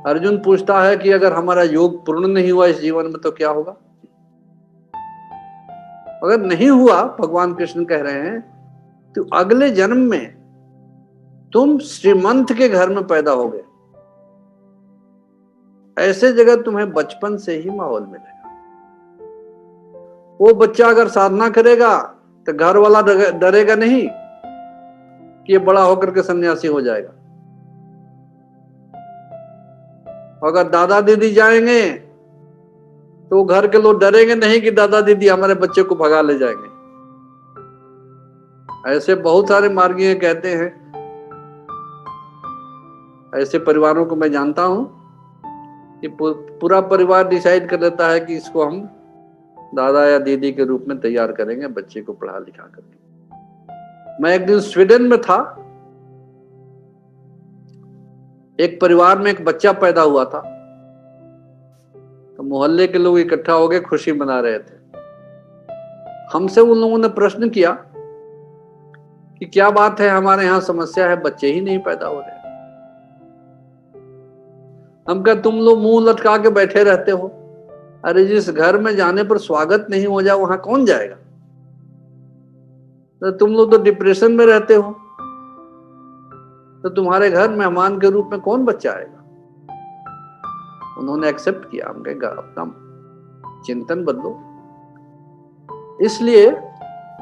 अर्जुन पूछता है कि अगर हमारा योग पूर्ण नहीं हुआ इस जीवन में तो क्या होगा? अगर नहीं हुआ, भगवान कृष्ण कह रहे हैं, तो अगले जन्म में तुम श्रीमंत के घर में पैदा होगे। ऐसे जगह तुम्हें बचपन से ही माहौल मिलेगा। वो बच्चा अगर साधना करेगा तो घर वाला डरेगा नहीं कि ये बड़ा होकर के सन्यासी हो जाएगा। अगर दादा दीदी जाएंगे तो घर के लोग डरेंगे नहीं कि दादा दीदी हमारे बच्चे को भगा ले जाएंगे। ऐसे बहुत सारे मार्गीय कहते हैं, ऐसे परिवारों को मैं जानता हूं कि पूरा परिवार डिसाइड कर लेता है कि इसको हम दादा या दीदी के रूप में तैयार करेंगे, बच्चे को पढ़ा लिखा करके। मैं एक दिन स्वीडन में था, एक परिवार में एक बच्चा पैदा हुआ था, तो मोहल्ले के लोग इकट्ठा हो गए, खुशी मना रहे थे। हमसे उन लोगों ने प्रश्न किया कि क्या बात है, हमारे यहाँ समस्या है, बच्चे ही नहीं पैदा हो रहे। हम कहा तुम लोग मुंह लटका के बैठे रहते हो, अरे जिस घर में जाने पर स्वागत नहीं हो जाए वहां कौन जाएगा? तो तुम लोग तो डिप्रेशन में रहते हो, तो तुम्हारे घर मेहमान के रूप में कौन बच्चा आएगा? उन्होंने एक्सेप्ट किया। हम कहेगा अपना चिंतन बदलो। इसलिए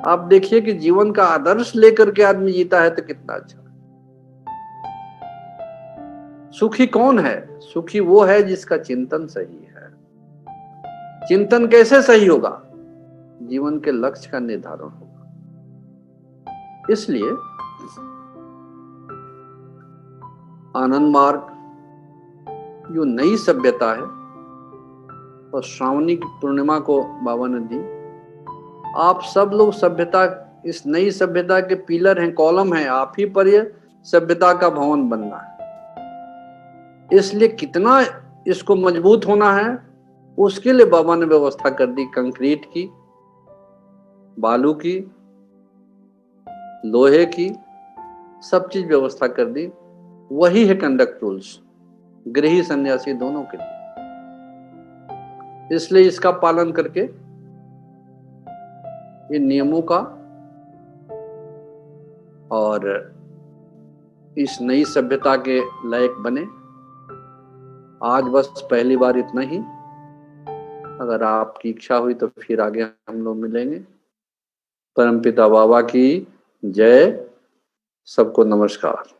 आप देखिए कि जीवन का आदर्श लेकर के आदमी जीता है तो कितना अच्छा। सुखी कौन है? सुखी वो है जिसका चिंतन सही है। चिंतन कैसे सही होगा? जीवन के लक्ष्य का निर्धारण होगा। इसलिए आनंद मार्ग जो नई सभ्यता है, और श्रावणी की पूर्णिमा को बाबा ने दी, आप सब लोग सभ्यता, इस नई सभ्यता के पिलर हैं, कॉलम हैं, आप ही पर यह सभ्यता का भवन बनना है। इसलिए कितना इसको मजबूत होना है, उसके लिए बाबा ने व्यवस्था कर दी, कंक्रीट की, बालू की, लोहे की, सब चीज व्यवस्था कर दी। वही है कंडक्ट रूल्स, गृही सन्यासी दोनों के लिए। इसलिए इसका पालन करके इन नियमों का और इस नई सभ्यता के लायक बने। आज बस पहली बार इतना ही। अगर आपकी इच्छा हुई तो फिर आगे हम लोग मिलेंगे। परमपिता बाबा की जय। सबको नमस्कार।